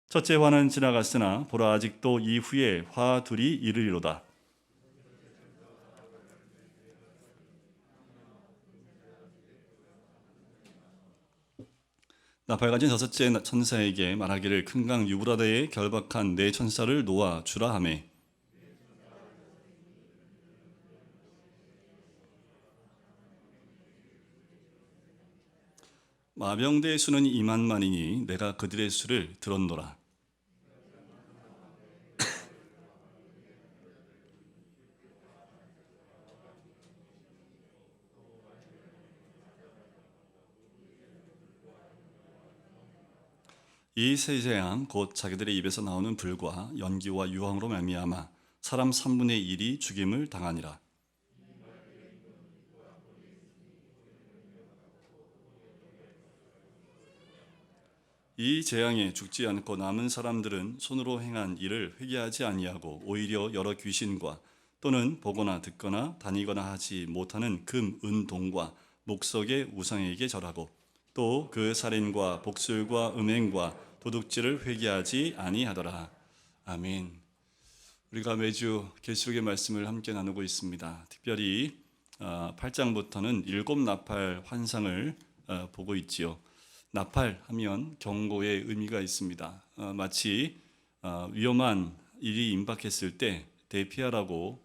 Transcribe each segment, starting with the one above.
첫째 화는 지나갔으나 보라 아직도 이후에 화 둘이 이르리로다. 나팔 가진 다섯째 천사에게 말하기를 큰 강 유브라데에 결박한 네 천사를 놓아 주라 하매 마병대의 수는 2만만이니 내가 그들의 수를 들었노라. 이 세 재앙 곧 자기들의 입에서 나오는 불과 연기와 유황으로 말미암아 사람 3분의 1이 죽임을 당하니라. 이 재앙에 죽지 않고 남은 사람들은 손으로 행한 일을 회개하지 아니하고 오히려 여러 귀신과 또는 보거나 듣거나 다니거나 하지 못하는 금, 은, 동과 목석의 우상에게 절하고 또 그 살인과 복술과 음행과 도둑질을 회개하지 아니하더라. 아멘. 우리가 매주 계시록의 말씀을 함께 나누고 있습니다. 특별히 8장부터는 7나팔 환상을 보고 있지요. 나팔 하면 경고의 의미가 있습니다. 마치 위험한 일이 임박했을 때 대피하라고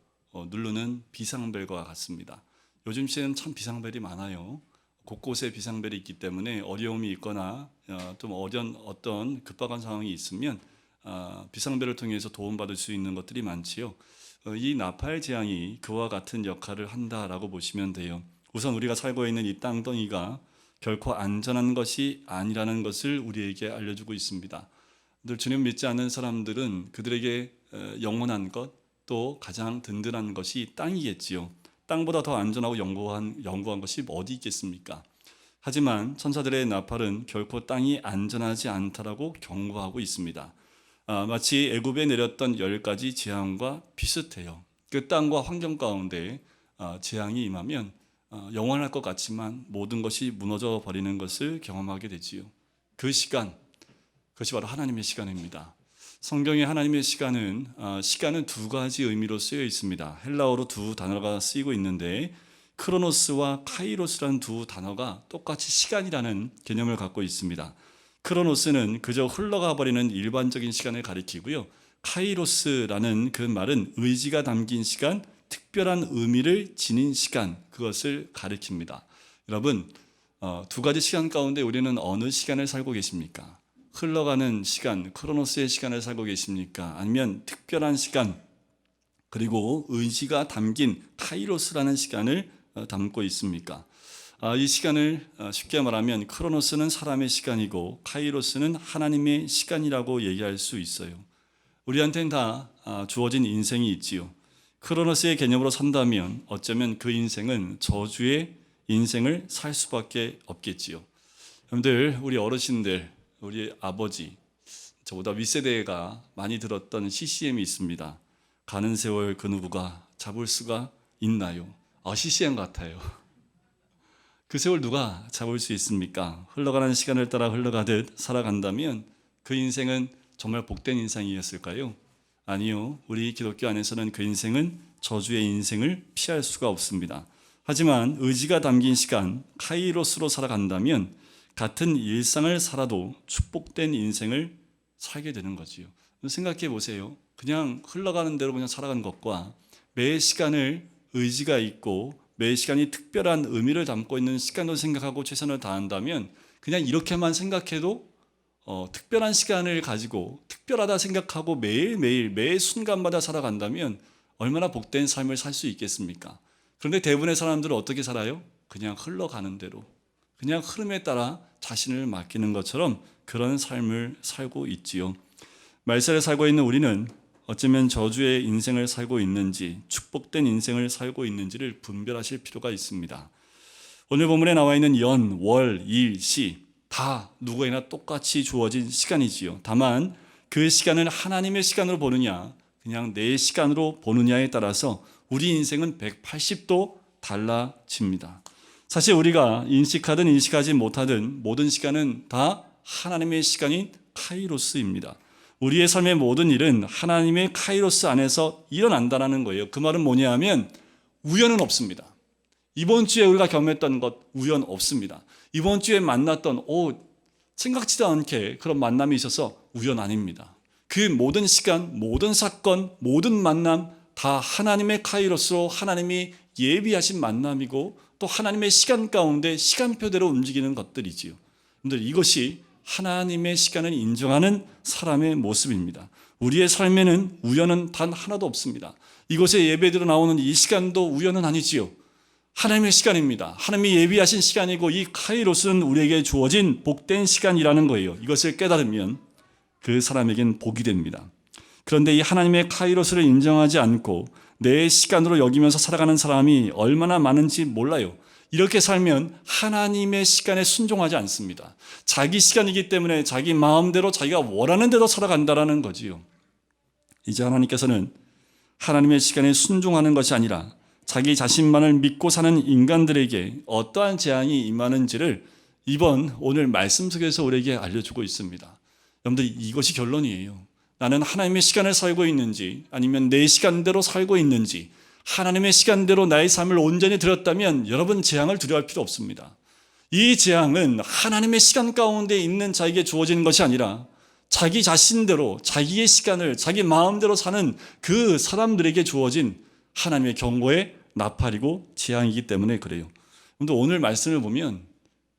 누르는 비상벨과 같습니다. 요즘 시에는 참 비상벨이 많아요. 곳곳에 비상벨이 있기 때문에 어려움이 있거나 좀 어떤 급박한 상황이 있으면 비상벨을 통해서 도움받을 수 있는 것들이 많지요. 이 나팔 재앙이 그와 같은 역할을 한다라고 보시면 돼요. 우선 우리가 살고 있는 이 땅덩이가 결코 안전한 것이 아니라는 것을 우리에게 알려주고 있습니다. 늘 주님 믿지 않는 사람들은 그들에게 영원한 것, 또 가장 든든한 것이 땅이겠지요. 땅보다 더 안전하고 영구한 것이 어디 있겠습니까? 하지만 천사들의 나팔은 결코 땅이 안전하지 않다라고 경고하고 있습니다. 마치 애굽에 내렸던 10가지 재앙과 비슷해요. 그 땅과 환경 가운데 재앙이 임하면 영원할 것 같지만 모든 것이 무너져 버리는 것을 경험하게 되지요. 그 시간, 그것이 바로 하나님의 시간입니다. 성경에 하나님의 시간은 두 가지 의미로 쓰여 있습니다. 헬라어로 두 단어가 쓰이고 있는데 크로노스와 카이로스라는 두 단어가 똑같이 시간이라는 개념을 갖고 있습니다. 크로노스는 그저 흘러가 버리는 일반적인 시간을 가리키고요. 카이로스라는 그 말은 의지가 담긴 시간, 특별한 의미를 지닌 시간, 그것을 가리킵니다. 여러분, 두 가지 시간 가운데 우리는 어느 시간을 살고 계십니까? 흘러가는 시간, 크로노스의 시간을 살고 계십니까? 아니면 특별한 시간, 그리고 의지가 담긴 카이로스라는 시간을 담고 있습니까? 이 시간을 쉽게 말하면 크로노스는 사람의 시간이고 카이로스는 하나님의 시간이라고 얘기할 수 있어요. 우리한테는 다 주어진 인생이 있지요. 크로노스의 개념으로 산다면 어쩌면 그 인생은 저주의 인생을 살 수밖에 없겠지요. 여러분들, 우리 어르신들, 우리 아버지, 저보다 윗세대가 많이 들었던 CCM이 있습니다. 가는 세월 그 누구가 잡을 수가 있나요? CCM 같아요. 그 세월 누가 잡을 수 있습니까? 흘러가는 시간을 따라 흘러가듯 살아간다면 그 인생은 정말 복된 인생이었을까요? 아니요. 우리 기독교 안에서는 그 인생은 저주의 인생을 피할 수가 없습니다. 하지만 의지가 담긴 시간, 카이로스로 살아간다면 같은 일상을 살아도 축복된 인생을 살게 되는 거지요. 생각해 보세요. 그냥 흘러가는 대로 그냥 살아가는 것과 매 시간을 의지가 있고 매 시간이 특별한 의미를 담고 있는 시간으로 생각하고 최선을 다한다면 그냥 이렇게만 생각해도 특별한 시간을 가지고 특별하다 생각하고 매일매일 매 순간마다 살아간다면 얼마나 복된 삶을 살 수 있겠습니까? 그런데 대부분의 사람들은 어떻게 살아요? 그냥 흘러가는 대로, 그냥 흐름에 따라 자신을 맡기는 것처럼 그런 삶을 살고 있지요. 말세를 살고 있는 우리는 어쩌면 저주의 인생을 살고 있는지 축복된 인생을 살고 있는지를 분별하실 필요가 있습니다. 오늘 본문에 나와 있는 연, 월, 일, 시 다 누구에나 똑같이 주어진 시간이지요. 다만 그 시간을 하나님의 시간으로 보느냐 그냥 내 시간으로 보느냐에 따라서 우리 인생은 180도 달라집니다. 사실 우리가 인식하든 인식하지 못하든 모든 시간은 다 하나님의 시간인 카이로스입니다. 우리의 삶의 모든 일은 하나님의 카이로스 안에서 일어난다는 거예요. 그 말은 뭐냐 하면 우연은 없습니다. 이번 주에 우리가 경험했던 것 우연 없습니다. 이번 주에 만났던 생각지도 않게 그런 만남이 있어서 우연 아닙니다. 그 모든 시간, 모든 사건, 모든 만남 다 하나님의 카이로스로 하나님이 예비하신 만남이고 또 하나님의 시간 가운데 시간표대로 움직이는 것들이지요. 여러분들 이것이 하나님의 시간을 인정하는 사람의 모습입니다. 우리의 삶에는 우연은 단 하나도 없습니다. 이곳에 예배드려 나오는 이 시간도 우연은 아니지요. 하나님의 시간입니다. 하나님이 예비하신 시간이고 이 카이로스는 우리에게 주어진 복된 시간이라는 거예요. 이것을 깨달으면 그 사람에겐 복이 됩니다. 그런데 이 하나님의 카이로스를 인정하지 않고 내 시간으로 여기면서 살아가는 사람이 얼마나 많은지 몰라요. 이렇게 살면 하나님의 시간에 순종하지 않습니다. 자기 시간이기 때문에 자기 마음대로 자기가 원하는 대로 살아간다는 거지요. 이제 하나님께서는 하나님의 시간에 순종하는 것이 아니라 자기 자신만을 믿고 사는 인간들에게 어떠한 재앙이 임하는지를 오늘 말씀 속에서 우리에게 알려주고 있습니다. 여러분들 이것이 결론이에요. 나는 하나님의 시간을 살고 있는지 아니면 내 시간대로 살고 있는지 하나님의 시간대로 나의 삶을 온전히 드렸다면 여러분 재앙을 두려워할 필요 없습니다. 이 재앙은 하나님의 시간 가운데 있는 자에게 주어지는 것이 아니라 자기 자신대로 자기의 시간을 자기 마음대로 사는 그 사람들에게 주어진 하나님의 경고의 나팔이고 재앙이기 때문에 그래요. 근데 오늘 말씀을 보면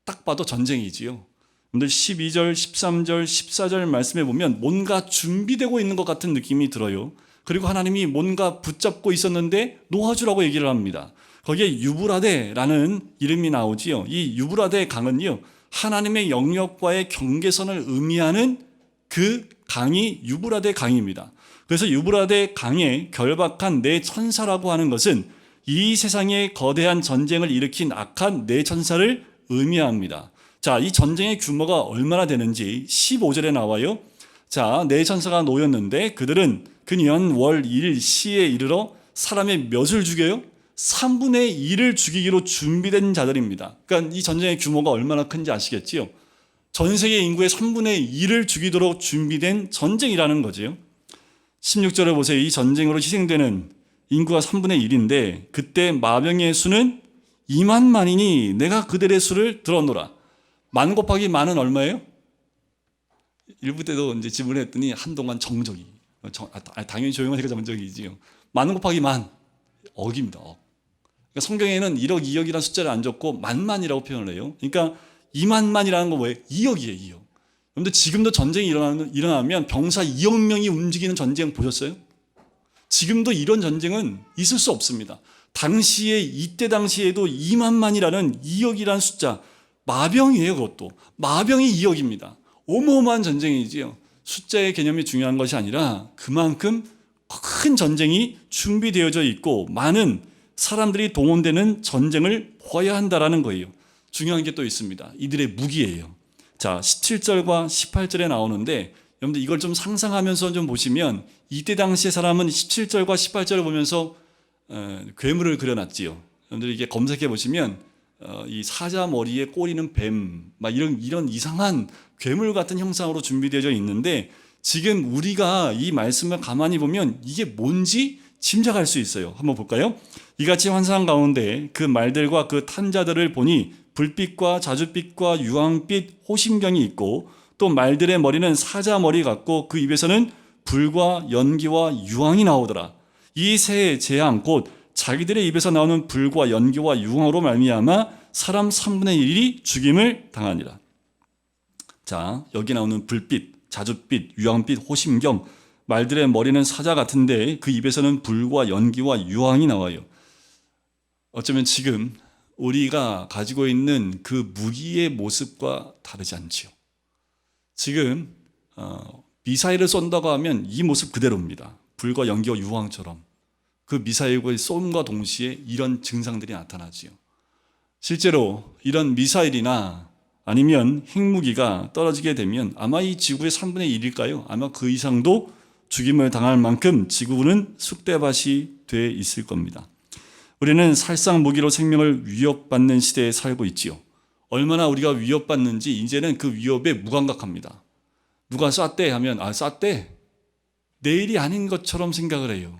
딱 봐도 전쟁이지요. 근데 12절, 13절, 14절 말씀에 보면 뭔가 준비되고 있는 것 같은 느낌이 들어요. 그리고 하나님이 뭔가 붙잡고 있었는데 놓아주라고 얘기를 합니다. 거기에 유브라데라는 이름이 나오지요. 이 유브라데 강은요, 하나님의 영역과의 경계선을 의미하는 그 강이 유브라데 강입니다. 그래서 유브라데 강에 결박한 네 천사라고 하는 것은 이 세상에 거대한 전쟁을 일으킨 악한 네 천사를 의미합니다. 자, 이 전쟁의 규모가 얼마나 되는지 15절에 나와요. 자, 네 천사가 놓였는데 그들은 근년 월 일 시에 이르러 사람의 몇을 죽여요? 3분의 1을 죽이기로 준비된 자들입니다. 그러니까 이 전쟁의 규모가 얼마나 큰지 아시겠지요? 전 세계 인구의 3분의 1을 죽이도록 준비된 전쟁이라는 거죠. 16절에 보세요. 이 전쟁으로 희생되는 인구가 3분의 1인데 그때 마병의 수는 2만 만이니 내가 그들의 수를 들었노라. 만 곱하기 만은 얼마예요? 일부 때도 이제 질문했더니 한동안 정적이. 당연히 조용하니까 정적이지요. 만 곱하기 만, 억입니다. 억. 그러니까 성경에는 1억, 2억이라는 숫자를 안 적고 만만이라고 표현을 해요. 그러니까 2만만이라는 건 뭐예요? 2억이에요, 2억. 그런데 지금도 전쟁이 일어나면 병사 2억 명이 움직이는 전쟁 보셨어요? 지금도 이런 전쟁은 있을 수 없습니다. 이때 당시에도 2만만이라는 2억이라는 숫자, 마병이에요, 그것도. 마병이 2억입니다. 어마어마한 전쟁이지요. 숫자의 개념이 중요한 것이 아니라 그만큼 큰 전쟁이 준비되어져 있고 많은 사람들이 동원되는 전쟁을 벌여야 한다는 거예요. 중요한 게 또 있습니다. 이들의 무기예요. 자, 17절과 18절에 나오는데 여러분들 이걸 좀 상상하면서 좀 보시면 이때 당시의 사람은 17절과 18절을 보면서 괴물을 그려놨지요. 여러분들 이게 검색해 보시면 이 사자 머리에 꼬리는 뱀, 막 이런 이상한 괴물 같은 형상으로 준비되어 있는데 지금 우리가 이 말씀을 가만히 보면 이게 뭔지 짐작할 수 있어요. 한번 볼까요? 이같이 환상 가운데 그 말들과 그 탄자들을 보니 불빛과 자줏빛과 유황빛 호심경이 있고 또 말들의 머리는 사자 머리 같고 그 입에서는 불과 연기와 유황이 나오더라. 이 세 재앙 곧 자기들의 입에서 나오는 불과 연기와 유황으로 말미암아 사람 3분의 1이 죽임을 당하니라. 자, 여기 나오는 불빛, 자줏빛, 유황빛, 호심경, 말들의 머리는 사자 같은데 그 입에서는 불과 연기와 유황이 나와요. 어쩌면 지금 우리가 가지고 있는 그 무기의 모습과 다르지 않지요. 지금 미사일을 쏜다고 하면 이 모습 그대로입니다. 불과 연기와 유황처럼 그 미사일과 쏜과 동시에 이런 증상들이 나타나지요. 실제로 이런 미사일이나 아니면 핵무기가 떨어지게 되면 아마 이 지구의 3분의 1일까요? 아마 그 이상도 죽임을 당할 만큼 지구는 쑥대밭이 돼 있을 겁니다. 우리는 살상 무기로 생명을 위협받는 시대에 살고 있지요. 얼마나 우리가 위협받는지 이제는 그 위협에 무감각합니다. 누가 쐈대 하면 쐈대. 내일이 아닌 것처럼 생각을 해요.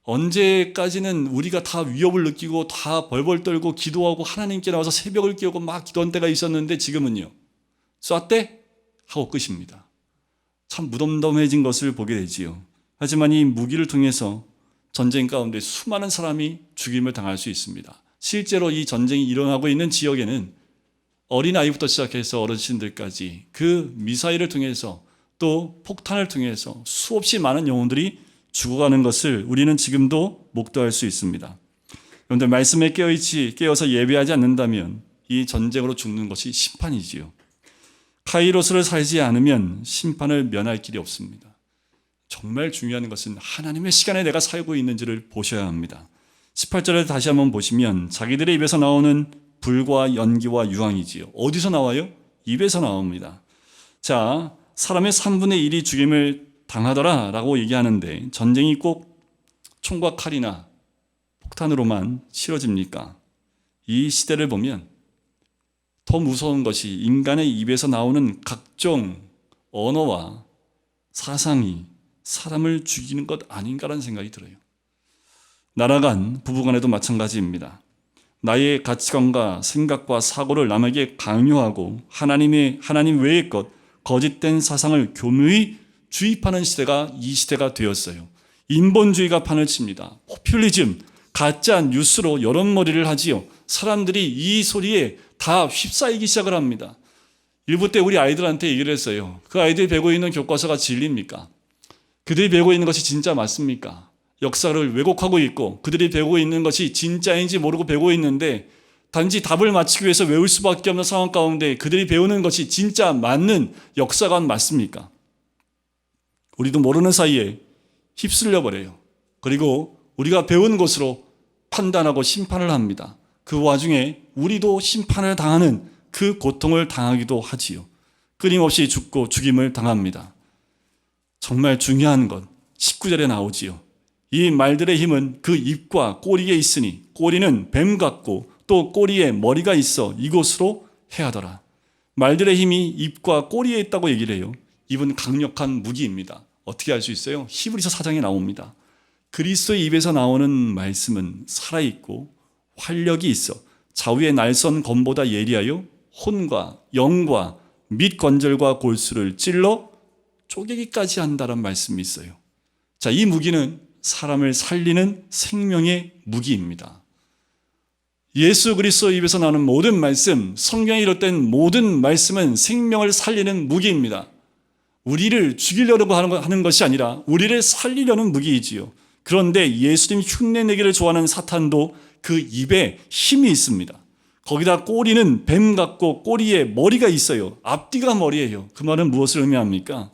언제까지는 우리가 다 위협을 느끼고 다 벌벌 떨고 기도하고 하나님께 나와서 새벽을 깨우고 막 기도한 때가 있었는데 지금은요. 쐈대? 하고 끝입니다. 참 무덤덤해진 것을 보게 되지요. 하지만 이 무기를 통해서 전쟁 가운데 수많은 사람이 죽임을 당할 수 있습니다. 실제로 이 전쟁이 일어나고 있는 지역에는 어린아이부터 시작해서 어르신들까지 그 미사일을 통해서 또 폭탄을 통해서 수없이 많은 영혼들이 죽어가는 것을 우리는 지금도 목도할 수 있습니다. 그런데 말씀에 깨어서 예배하지 않는다면 이 전쟁으로 죽는 것이 심판이지요. 카이로스를 살지 않으면 심판을 면할 길이 없습니다. 정말 중요한 것은 하나님의 시간에 내가 살고 있는지를 보셔야 합니다. 18절을 다시 한번 보시면 자기들의 입에서 나오는 불과 연기와 유황이지요. 어디서 나와요? 입에서 나옵니다. 자, 사람의 3분의 1이 죽임을 당하더라 라고 얘기하는데 전쟁이 꼭 총과 칼이나 폭탄으로만 치러집니까? 이 시대를 보면 더 무서운 것이 인간의 입에서 나오는 각종 언어와 사상이 사람을 죽이는 것 아닌가라는 생각이 들어요. 나라 간, 부부 간에도 마찬가지입니다. 나의 가치관과 생각과 사고를 남에게 강요하고 하나님 외의 것, 거짓된 사상을 교묘히 주입하는 시대가 이 시대가 되었어요. 인본주의가 판을 칩니다. 포퓰리즘, 가짜 뉴스로 여론몰이를 하지요. 사람들이 이 소리에 다 휩싸이기 시작을 합니다. 일부 때 우리 아이들한테 얘기를 했어요. 그 아이들이 배우고 있는 교과서가 진리입니까? 그들이 배우고 있는 것이 진짜 맞습니까? 역사를 왜곡하고 있고 그들이 배우고 있는 것이 진짜인지 모르고 배우고 있는데 단지 답을 맞추기 위해서 외울 수밖에 없는 상황 가운데 그들이 배우는 것이 진짜 맞는 역사가 맞습니까? 우리도 모르는 사이에 휩쓸려 버려요. 그리고 우리가 배운 것으로 판단하고 심판을 합니다. 그 와중에 우리도 심판을 당하는 그 고통을 당하기도 하지요. 끊임없이 죽고 죽임을 당합니다. 정말 중요한 건 19절에 나오지요. 이 말들의 힘은 그 입과 꼬리에 있으니 꼬리는 뱀 같고 또 꼬리에 머리가 있어 이곳으로 해하더라. 말들의 힘이 입과 꼬리에 있다고 얘기를 해요. 입은 강력한 무기입니다. 어떻게 알 수 있어요? 히브리서 4장에 나옵니다. 그리스도의 입에서 나오는 말씀은 살아있고 활력이 있어 좌우의 날선 검보다 예리하여 혼과 영과 및 관절과 골수를 찔러 쪼개기까지 한다는 말씀이 있어요. 자, 이 무기는 사람을 살리는 생명의 무기입니다. 예수 그리스도 입에서 나오는 모든 말씀, 성경에 기록된 모든 말씀은 생명을 살리는 무기입니다. 우리를 죽이려고 하는 것이 아니라 우리를 살리려는 무기이지요. 그런데 예수님 흉내내기를 좋아하는 사탄도 그 입에 힘이 있습니다. 거기다 꼬리는 뱀 같고 꼬리에 머리가 있어요. 앞뒤가 머리예요. 그 말은 무엇을 의미합니까?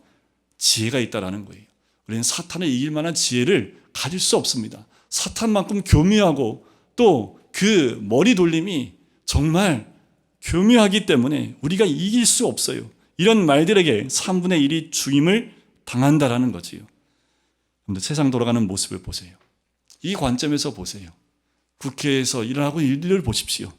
지혜가 있다라는 거예요. 우리는 사탄을 이길 만한 지혜를 가질 수 없습니다. 사탄만큼 교묘하고 또 그 머리 돌림이 정말 교묘하기 때문에 우리가 이길 수 없어요. 이런 말들에게 3분의 1이 죽임을 당한다라는 거지요. 그런데 세상 돌아가는 모습을 보세요. 이 관점에서 보세요. 국회에서 일어나고 있는 일들을 보십시오.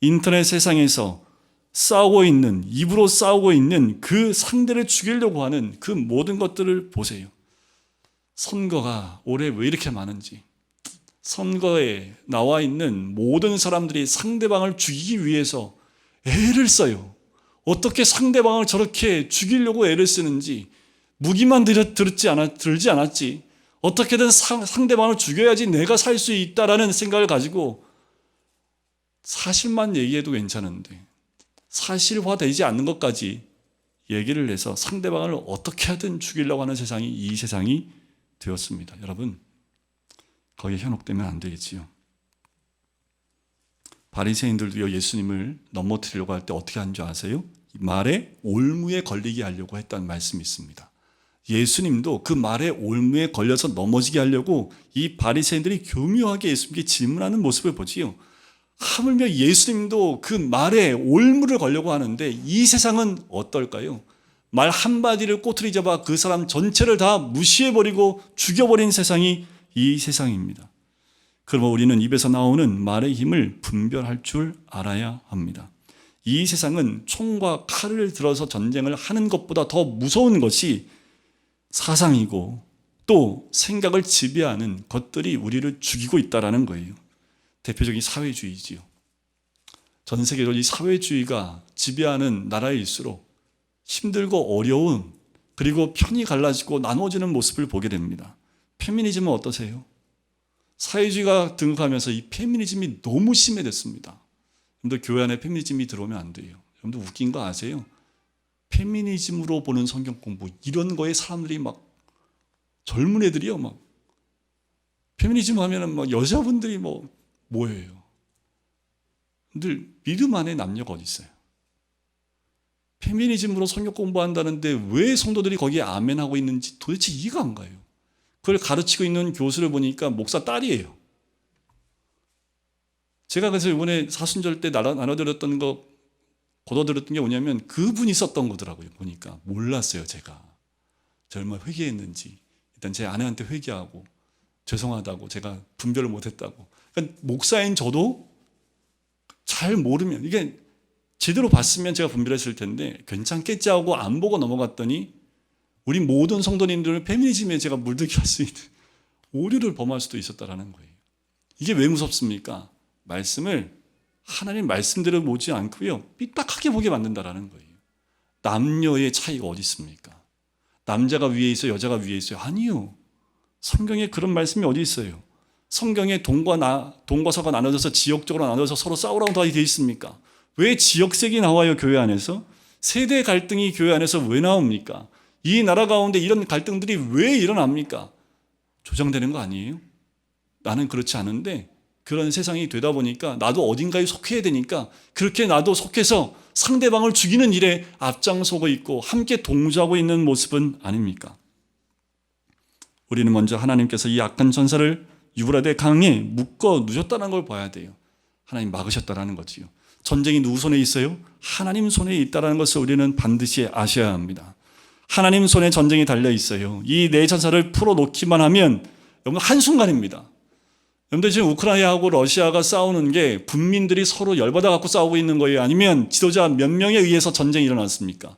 인터넷 세상에서 싸우고 있는, 입으로 싸우고 있는 그 상대를 죽이려고 하는 그 모든 것들을 보세요. 선거가 올해 왜 이렇게 많은지, 선거에 나와 있는 모든 사람들이 상대방을 죽이기 위해서 애를 써요. 어떻게 상대방을 저렇게 죽이려고 애를 쓰는지, 무기만 들지 않았지, 어떻게든 상대방을 죽여야지 내가 살 수 있다라는 생각을 가지고 사실만 얘기해도 괜찮은데 사실화되지 않는 것까지 얘기를 해서 상대방을 어떻게 하든 죽이려고 하는 세상이 이 세상이 되었습니다. 여러분, 거기에 현혹되면 안 되겠지요. 바리새인들도요, 예수님을 넘어뜨리려고 할 때 어떻게 한 줄 아세요? 말에 올무에 걸리게 하려고 했다는 말씀이 있습니다. 예수님도 그 말에 올무에 걸려서 넘어지게 하려고 이 바리새인들이 교묘하게 예수님께 질문하는 모습을 보지요. 하물며 예수님도 그 말에 올무를 걸려고 하는데 이 세상은 어떨까요? 말 한마디를 꼬투리 잡아 그 사람 전체를 다 무시해버리고 죽여버린 세상이 이 세상입니다. 그러면 우리는 입에서 나오는 말의 힘을 분별할 줄 알아야 합니다. 이 세상은 총과 칼을 들어서 전쟁을 하는 것보다 더 무서운 것이 사상이고 또 생각을 지배하는 것들이 우리를 죽이고 있다는 거예요. 대표적인 사회주의지요. 전 세계로 이 사회주의가 지배하는 나라일수록 힘들고 어려운, 그리고 편이 갈라지고 나눠지는 모습을 보게 됩니다. 페미니즘은 어떠세요? 사회주의가 등극하면서 이 페미니즘이 너무 심해졌습니다. 여러분들 교회 안에 페미니즘이 들어오면 안 돼요. 여러분들 웃긴 거 아세요? 페미니즘으로 보는 성경 공부, 이런 거에 사람들이 막, 젊은 애들이요, 막 페미니즘 하면은 막 여자분들이 뭐예요? 늘 믿음 안에 남녀가 어디 있어요? 페미니즘으로 성경 공부한다는데 왜 성도들이 거기에 아멘하고 있는지 도대체 이해가 안 가요. 그걸 가르치고 있는 교수를 보니까 목사 딸이에요. 제가 그래서 이번에 사순절 때 나눠드렸던 거, 걷어들였던 게 뭐냐면 그분이 썼던 거더라고요. 보니까 몰랐어요. 제가 얼마나 회개했는지. 일단 제 아내한테 회개하고 죄송하다고, 제가 분별을 못했다고. 그러니까 목사인 저도 잘 모르면, 이게 제대로 봤으면 제가 분별했을 텐데 괜찮겠지 하고 안 보고 넘어갔더니 우리 모든 성도님들을 페미니즘에 제가 물들게 할 수 있는 오류를 범할 수도 있었다는 거예요. 이게 왜 무섭습니까? 말씀을 하나님 말씀대로 보지 않고요, 삐딱하게 보게 만든다는 거예요. 남녀의 차이가 어디 있습니까? 남자가 위에 있어요, 여자가 위에 있어요? 아니요. 성경에 그런 말씀이 어디 있어요? 성경에 동과 서가 나눠져서 지역적으로 나눠져서 서로 싸우라고 다 되어 있습니까? 왜 지역색이 나와요, 교회 안에서? 세대 갈등이 교회 안에서 왜 나옵니까? 이 나라 가운데 이런 갈등들이 왜 일어납니까? 조정되는 거 아니에요? 나는 그렇지 않은데 그런 세상이 되다 보니까 나도 어딘가에 속해야 되니까 그렇게 나도 속해서 상대방을 죽이는 일에 앞장서고 있고 함께 동조하고 있는 모습은 아닙니까? 우리는 먼저 하나님께서 이 악한 전사를 유브라데 강에 묶어 누셨다는 걸 봐야 돼요. 하나님 막으셨다는 거지요. 전쟁이 누구 손에 있어요? 하나님 손에 있다는 것을 우리는 반드시 아셔야 합니다. 하나님 손에 전쟁이 달려 있어요. 이 네 전사를 풀어놓기만 하면 여러분 한순간입니다. 여러분들 지금 우크라이나하고 러시아가 싸우는 게 군민들이 서로 열받아 갖고 싸우고 있는 거예요? 아니면 지도자 몇 명에 의해서 전쟁이 일어났습니까?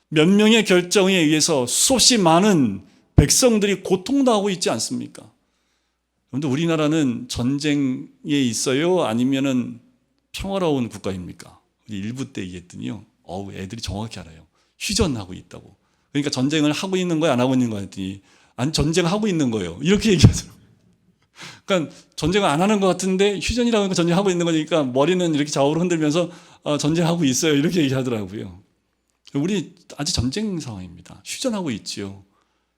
몇 명의 결정에 의해서 수없이 많은 백성들이 고통당하고 있지 않습니까? 여러분들 우리나라는 전쟁에 있어요? 아니면은 평화로운 국가입니까? 우리 일부 때 얘기했더니요, 애들이 정확히 알아요. 휴전하고 있다고. 그러니까 전쟁을 하고 있는 거야, 안 하고 있는 거야 했더니 아니, 전쟁하고 있는 거예요. 이렇게 얘기하더라고요. 그러니까 전쟁을 안 하는 것 같은데 휴전이라고 하니까 전쟁하고 있는 거니까 머리는 이렇게 좌우로 흔들면서 전쟁하고 있어요. 이렇게 얘기하더라고요. 우리 아직 전쟁 상황입니다. 휴전하고 있지요.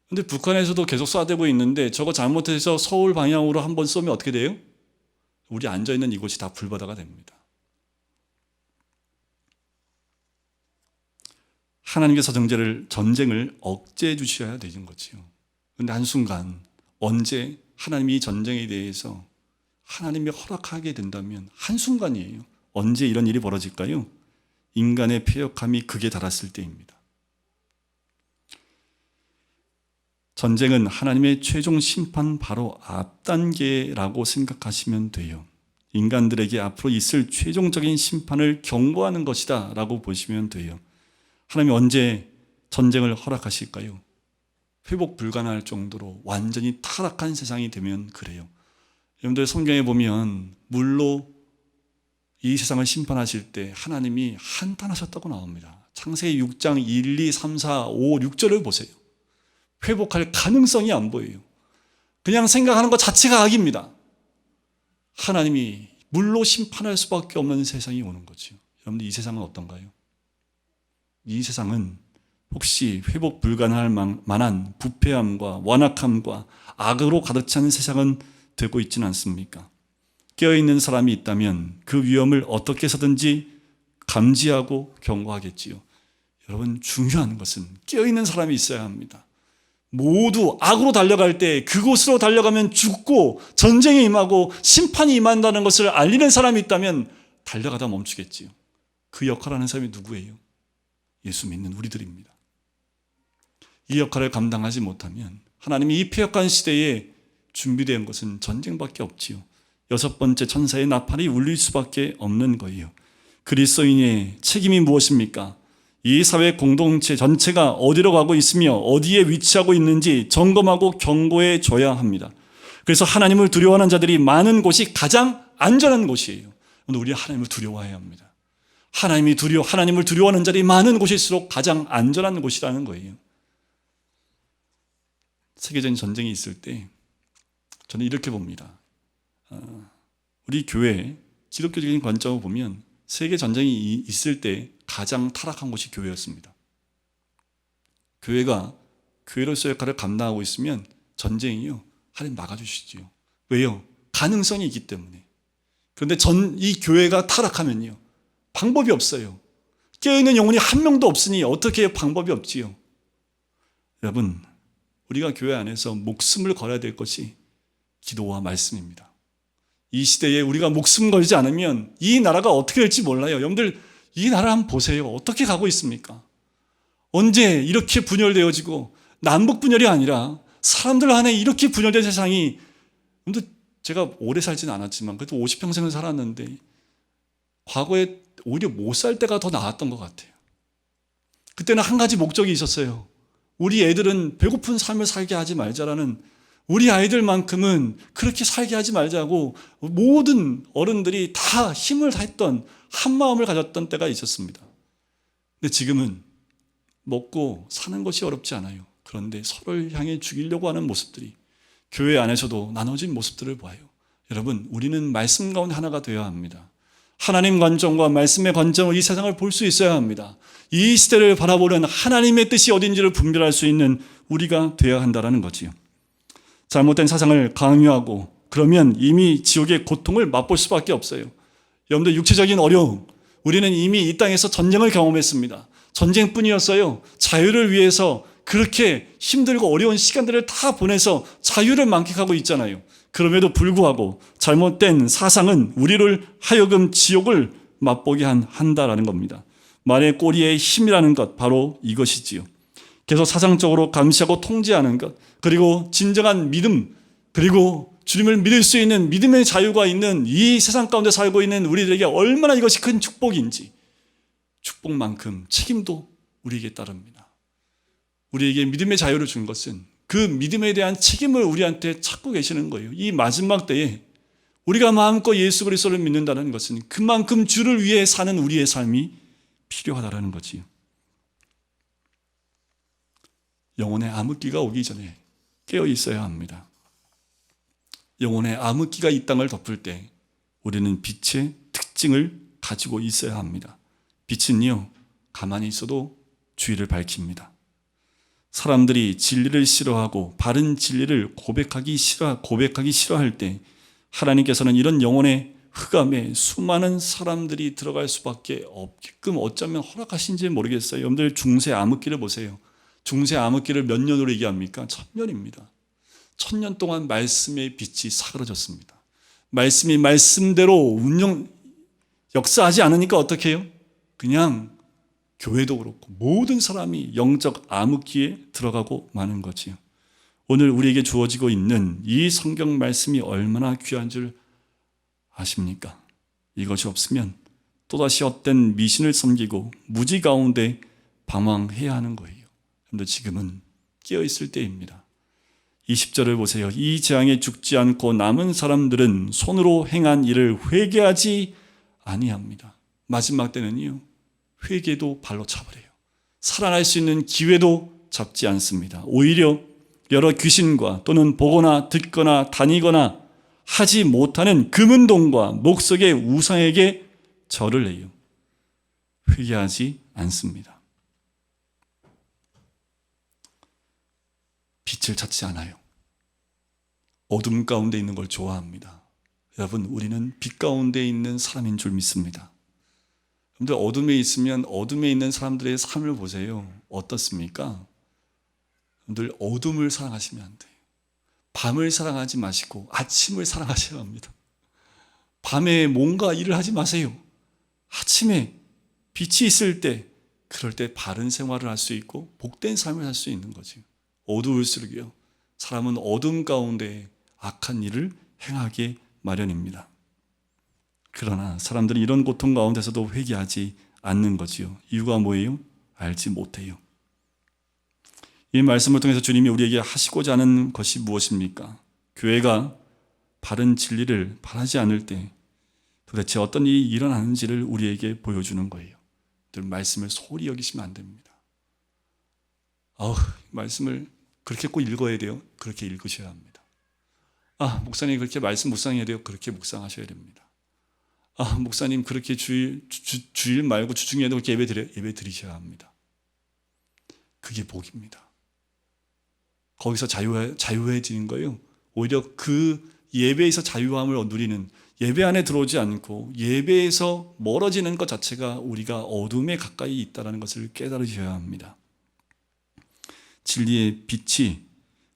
근데 북한에서도 계속 쏴대고 있는데 저거 잘못해서 서울 방향으로 한번 쏘면 어떻게 돼요? 우리 앉아있는 이곳이 다 불바다가 됩니다. 하나님께서 전쟁을 억제해 주셔야 되는 거지요. 그런데 한순간 언제 하나님이 이 전쟁에 대해서 하나님이 허락하게 된다면 한순간이에요. 언제 이런 일이 벌어질까요? 인간의 패역함이 극에 달했을 때입니다. 전쟁은 하나님의 최종 심판 바로 앞단계라고 생각하시면 돼요. 인간들에게 앞으로 있을 최종적인 심판을 경고하는 것이다 라고 보시면 돼요. 하나님이 언제 전쟁을 허락하실까요? 회복 불가능할 정도로 완전히 타락한 세상이 되면 그래요. 여러분들 성경에 보면 물로 이 세상을 심판하실 때 하나님이 한탄하셨다고 나옵니다. 창세기 6장 1, 2, 3, 4, 5, 6절을 보세요. 회복할 가능성이 안 보여요. 그냥 생각하는 것 자체가 악입니다. 하나님이 물로 심판할 수밖에 없는 세상이 오는 거죠. 여러분들 이 세상은 어떤가요? 이 세상은 혹시 회복 불가능할 만한 부패함과 완악함과 악으로 가득 찬 세상은 되고 있지는 않습니까? 깨어있는 사람이 있다면 그 위험을 어떻게 해서든지 감지하고 경고하겠지요. 여러분 중요한 것은 깨어있는 사람이 있어야 합니다. 모두 악으로 달려갈 때 그곳으로 달려가면 죽고 전쟁에 임하고 심판이 임한다는 것을 알리는 사람이 있다면 달려가다 멈추겠지요. 그 역할을 하는 사람이 누구예요? 예수 믿는 우리들입니다. 이 역할을 감당하지 못하면 하나님이 이 패역한 시대에 준비된 것은 전쟁밖에 없지요. 6번째 천사의 나팔이 울릴 수밖에 없는 거예요. 그리스도인의 책임이 무엇입니까? 이 사회 공동체 전체가 어디로 가고 있으며 어디에 위치하고 있는지 점검하고 경고해 줘야 합니다. 그래서 하나님을 두려워하는 자들이 많은 곳이 가장 안전한 곳이에요. 우리 하나님을 두려워해야 합니다. 하나님을 두려워하는 자들이 많은 곳일수록 가장 안전한 곳이라는 거예요. 세계적인 전쟁이 있을 때 저는 이렇게 봅니다. 우리 교회 기독교적인 관점으로 보면 세계 전쟁이 있을 때 가장 타락한 곳이 교회였습니다. 교회가 교회로서의 역할을 감당하고 있으면 전쟁이요, 하나님 막아주시지요. 왜요? 가능성이 있기 때문에. 그런데 이 교회가 타락하면요, 방법이 없어요. 깨어있는 영혼이 한 명도 없으니 어떻게 방법이 없지요. 여러분, 우리가 교회 안에서 목숨을 걸어야 될 것이 기도와 말씀입니다. 이 시대에 우리가 목숨 걸지 않으면 이 나라가 어떻게 될지 몰라요. 여러분들, 이 나라 한번 보세요. 어떻게 가고 있습니까? 언제 이렇게 분열되어지고, 남북 분열이 아니라 사람들 안에 이렇게 분열된 세상이, 여러분들, 제가 오래 살지는 않았지만 그래도 50평생을 살았는데 과거에 오히려 못 살 때가 더 나았던 것 같아요. 그때는 한 가지 목적이 있었어요. 우리 애들은 배고픈 삶을 살게 하지 말자라는, 우리 아이들만큼은 그렇게 살게 하지 말자고 모든 어른들이 다 힘을 다했던, 한 마음을 가졌던 때가 있었습니다. 근데 지금은 먹고 사는 것이 어렵지 않아요. 그런데 서로를 향해 죽이려고 하는 모습들이 교회 안에서도 나눠진 모습들을 봐요. 여러분, 우리는 말씀 가운데 하나가 되어야 합니다. 하나님 관점과 말씀의 관점으로 이 세상을 볼 수 있어야 합니다. 이 시대를 바라보는 하나님의 뜻이 어딘지를 분별할 수 있는 우리가 되어야 한다는 거지요. 잘못된 사상을 강요하고 그러면 이미 지옥의 고통을 맛볼 수밖에 없어요. 여러분들, 육체적인 어려움, 우리는 이미 이 땅에서 전쟁을 경험했습니다. 전쟁뿐이었어요. 자유를 위해서 그렇게 힘들고 어려운 시간들을 다 보내서 자유를 만끽하고 있잖아요. 그럼에도 불구하고 잘못된 사상은 우리를 하여금 지옥을 맛보게 한다라는 겁니다. 말의 꼬리의 힘이라는 것, 바로 이것이지요. 계속 사상적으로 감시하고 통제하는 것, 그리고 진정한 믿음, 그리고 주님을 믿을 수 있는 믿음의 자유가 있는 이 세상 가운데 살고 있는 우리들에게 얼마나 이것이 큰 축복인지, 축복만큼 책임도 우리에게 따릅니다. 우리에게 믿음의 자유를 준 것은 그 믿음에 대한 책임을 우리한테 찾고 계시는 거예요. 이 마지막 때에 우리가 마음껏 예수 그리스도를 믿는다는 것은 그만큼 주를 위해 사는 우리의 삶이 필요하다는 거지요. 영혼의 암흑기가 오기 전에 깨어 있어야 합니다. 영혼의 암흑기가 이 땅을 덮을 때 우리는 빛의 특징을 가지고 있어야 합니다. 빛은요, 가만히 있어도 주위를 밝힙니다. 사람들이 진리를 싫어하고 바른 진리를 고백하기 싫어할 때 하나님께서는 이런 영혼의 흑암에 수많은 사람들이 들어갈 수밖에 없게끔 어쩌면 허락하신지 모르겠어요. 여러분들, 중세 암흑기를 보세요. 중세 암흑기를 몇 년으로 얘기합니까? 1000년입니다. 1000년 동안 말씀의 빛이 사그러졌습니다. 말씀이 말씀대로 역사하지 않으니까 어떻게 해요? 그냥 교회도 그렇고 모든 사람이 영적 암흑기에 들어가고 마는 거지요. 오늘 우리에게 주어지고 있는 이 성경 말씀이 얼마나 귀한 줄 아십니까? 이것이 없으면 또다시 헛된 미신을 섬기고 무지 가운데 방황해야 하는 거예요. 그런데 지금은 깨어있을 때입니다. 20절을 보세요. 이 재앙에 죽지 않고 남은 사람들은 손으로 행한 일을 회개하지 아니합니다. 마지막 때는요, 회개도 발로 차버려요. 살아날 수 있는 기회도 잡지 않습니다. 오히려 여러 귀신과 또는 보거나 듣거나 다니거나 하지 못하는 금은동과 목석의 우상에게 절을 해요. 회개하지 않습니다. 빛을 찾지 않아요. 어둠 가운데 있는 걸 좋아합니다. 여러분, 우리는 빛 가운데 있는 사람인 줄 믿습니다. 여러분들, 어둠에 있으면 어둠에 있는 사람들의 삶을 보세요. 어떻습니까? 여러분들, 어둠을 사랑하시면 안 돼요. 밤을 사랑하지 마시고 아침을 사랑하셔야 합니다. 밤에 뭔가 일을 하지 마세요. 아침에 빛이 있을 때, 그럴 때 바른 생활을 할 수 있고 복된 삶을 살 수 있는 거죠. 어두울수록요, 사람은 어둠 가운데 악한 일을 행하게 마련입니다. 그러나 사람들이 이런 고통 가운데서도 회개하지 않는 거지요. 이유가 뭐예요? 알지 못해요. 이 말씀을 통해서 주님이 우리에게 하시고자 하는 것이 무엇입니까? 교회가 바른 진리를 바라지 않을 때 도대체 어떤 일이 일어나는지를 우리에게 보여주는 거예요. 말씀을 소홀히 여기시면 안 됩니다. 말씀을 그렇게 꼭 읽어야 돼요? 그렇게 읽으셔야 합니다. 목사님 그렇게 말씀 묵상해야 돼요? 그렇게 묵상하셔야 됩니다. 목사님 그렇게 주일 말고 주중에도 그렇게 예배 드리셔야 합니다. 그게 복입니다. 거기서 자유해지는 거예요. 오히려 그 예배에서 자유함을 누리는, 예배 안에 들어오지 않고 예배에서 멀어지는 것 자체가 우리가 어둠에 가까이 있다는 것을 깨달으셔야 합니다. 진리의 빛이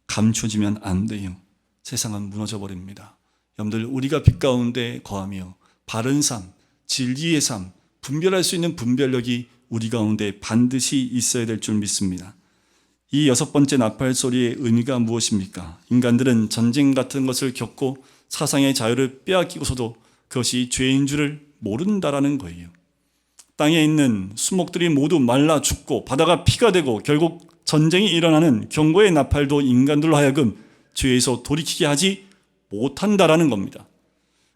감춰지면 안 돼요. 세상은 무너져 버립니다. 여러분들, 우리가 빛 가운데 거하며 바른 삶, 진리의 삶, 분별할 수 있는 분별력이 우리 가운데 반드시 있어야 될 줄 믿습니다. 이 6번째 나팔 소리의 의미가 무엇입니까? 인간들은 전쟁 같은 것을 겪고 사상의 자유를 빼앗기고서도 그것이 죄인 줄을 모른다라는 거예요. 땅에 있는 수목들이 모두 말라 죽고 바다가 피가 되고 결국 전쟁이 일어나는 경고의 나팔도 인간들로 하여금 죄에서 돌이키게 하지 못한다라는 겁니다.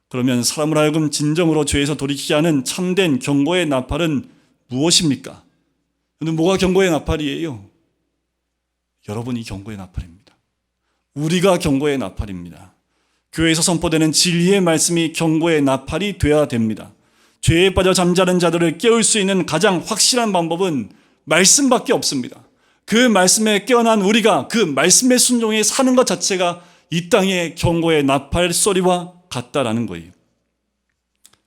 그러면 사람을 하여금 진정으로 죄에서 돌이키게 하는 참된 경고의 나팔은 무엇입니까? 뭐가 경고의 나팔이에요? 여러분이 경고의 나팔입니다. 우리가 경고의 나팔입니다. 교회에서 선포되는 진리의 말씀이 경고의 나팔이 되어야 됩니다. 죄에 빠져 잠자는 자들을 깨울 수 있는 가장 확실한 방법은 말씀밖에 없습니다. 그 말씀에 깨어난 우리가 그 말씀의 순종에 사는 것 자체가 이 땅의 경고의 나팔 소리와 같다라는 거예요.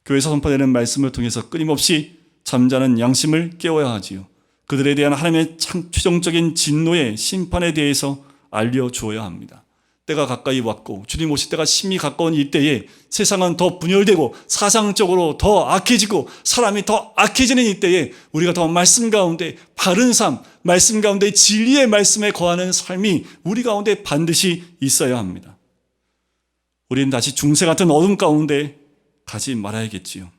교회에서 선포되는 말씀을 통해서 끊임없이 잠자는 양심을 깨워야 하지요. 그들에 대한 하나님의 최종적인 진노의 심판에 대해서 알려주어야 합니다. 때가 가까이 왔고 주님 오실 때가 심히 가까운 이때에 세상은 더 분열되고 사상적으로 더 악해지고 사람이 더 악해지는 이때에 우리가 더 말씀 가운데 바른 삶, 말씀 가운데 진리의 말씀에 거하는 삶이 우리 가운데 반드시 있어야 합니다. 우리는 다시 중세 같은 어둠 가운데 가지 말아야겠지요.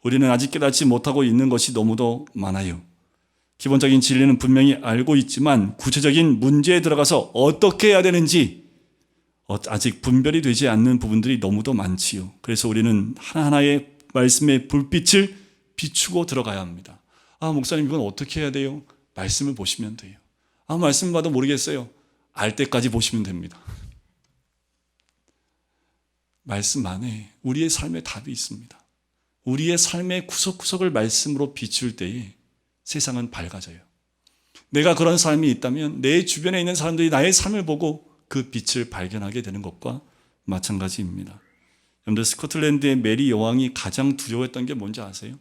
우리는 아직 깨닫지 못하고 있는 것이 너무도 많아요. 기본적인 진리는 분명히 알고 있지만 구체적인 문제에 들어가서 어떻게 해야 되는지 아직 분별이 되지 않는 부분들이 너무도 많지요. 그래서 우리는 하나하나의 말씀의 불빛을 비추고 들어가야 합니다. 목사님 이건 어떻게 해야 돼요? 말씀을 보시면 돼요. 말씀 봐도 모르겠어요. 알 때까지 보시면 됩니다. 말씀 안에 우리의 삶의 답이 있습니다. 우리의 삶의 구석구석을 말씀으로 비출 때에 세상은 밝아져요. 내가 그런 삶이 있다면 내 주변에 있는 사람들이 나의 삶을 보고 그 빛을 발견하게 되는 것과 마찬가지입니다. 여러분들, 스코틀랜드의 메리 여왕이 가장 두려워했던 게 뭔지 아세요?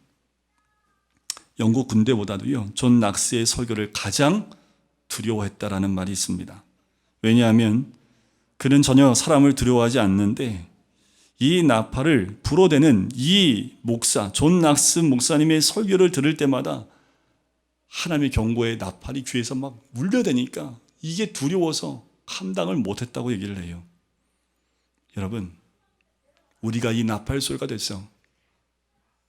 영국 군대보다도요, 존 낙스의 설교를 가장 두려워했다라는 말이 있습니다. 왜냐하면 그는 전혀 사람을 두려워하지 않는데 이 나팔을 불어대는 이 목사, 존 낙스 목사님의 설교를 들을 때마다 하나님의 경고의 나팔이 귀에서 막 울려대니까 이게 두려워서 감당을 못했다고 얘기를 해요. 여러분, 우리가 이 나팔 소리가 돼서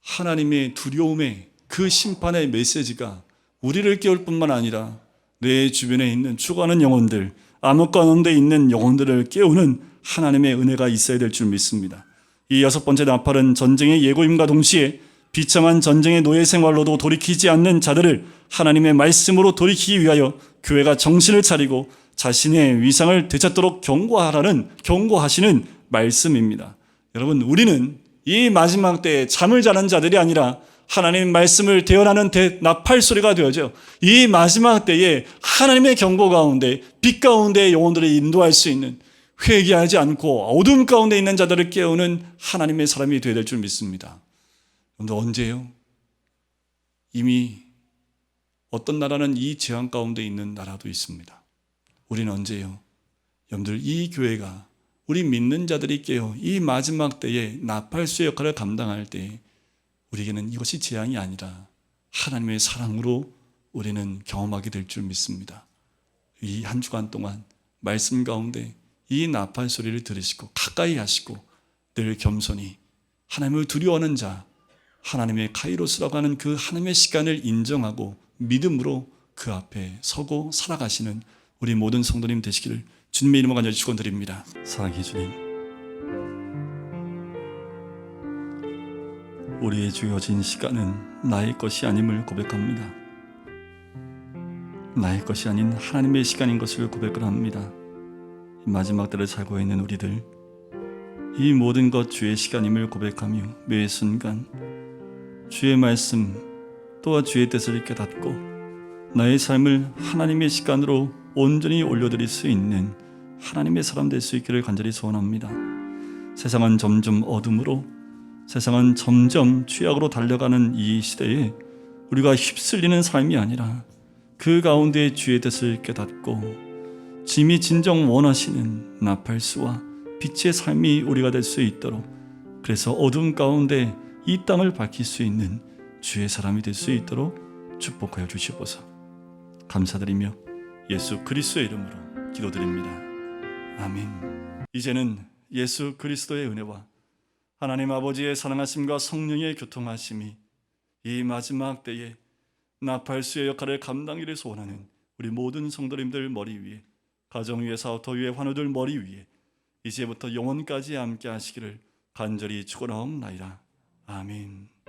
하나님의 두려움의 그 심판의 메시지가 우리를 깨울 뿐만 아니라 내 주변에 있는 죽어가는 영혼들, 암흑 가운데 있는 영혼들을 깨우는 하나님의 은혜가 있어야 될 줄 믿습니다. 이 6번째 나팔은 전쟁의 예고임과 동시에 비참한 전쟁의 노예 생활로도 돌이키지 않는 자들을 하나님의 말씀으로 돌이키기 위하여 교회가 정신을 차리고 자신의 위상을 되찾도록 경고하시는 말씀입니다. 여러분, 우리는 이 마지막 때에 잠을 자는 자들이 아니라 하나님의 말씀을 대언하는 나팔 소리가 되어져 이 마지막 때에 하나님의 경고 가운데 빛 가운데 영혼들을 인도할 수 있는, 회개하지 않고 어둠 가운데 있는 자들을 깨우는 하나님의 사람이 되어야 될 줄 믿습니다. 그런데 언제요? 이미 어떤 나라는 이 재앙 가운데 있는 나라도 있습니다. 우리는 언제요? 여러분들, 이 교회가 우리 믿는 자들이 깨어 이 마지막 때에 나팔수의 역할을 감당할 때 우리에게는 이것이 재앙이 아니라 하나님의 사랑으로 우리는 경험하게 될 줄 믿습니다. 이 한 주간 동안 말씀 가운데 이 나팔 소리를 들으시고 가까이 하시고 늘 겸손히 하나님을 두려워하는 자, 하나님의 카이로스라고 하는 그 하나님의 시간을 인정하고 믿음으로 그 앞에 서고 살아가시는 우리 모든 성도님 되시기를 주님의 이름으로 간절히 축원드립니다. 사랑해 주님, 우리의 주어진 시간은 나의 것이 아님을 고백합니다. 나의 것이 아닌 하나님의 시간인 것을 고백을 합니다. 마지막 때를 살고 있는 우리들, 이 모든 것 주의 시간임을 고백하며 매 순간 주의 말씀 또한 주의 뜻을 깨닫고 나의 삶을 하나님의 시간으로 온전히 올려드릴 수 있는 하나님의 사람 될 수 있기를 간절히 소원합니다. 세상은 점점 어둠으로, 세상은 점점 죄악으로 달려가는 이 시대에 우리가 휩쓸리는 삶이 아니라 그 가운데 주의 뜻을 깨닫고 짐이 진정 원하시는 나팔수와 빛의 삶이 우리가 될 수 있도록, 그래서 어둠 가운데 이 땅을 밝힐 수 있는 주의 사람이 될 수 있도록 축복하여 주시옵소서. 감사드리며 예수 그리스도의 이름으로 기도드립니다. 아멘. 이제는 예수 그리스도의 은혜와 하나님 아버지의 사랑하심과 성령의 교통하심이 이 마지막 때에 나팔수의 역할을 감당하기를 소원하는 우리 모든 성도님들 머리 위에, 가정 위에, 사업터 위에, 환우들 머리 위에 이제부터 영원까지 함께 하시기를 간절히 축원하옵나이다. 아멘.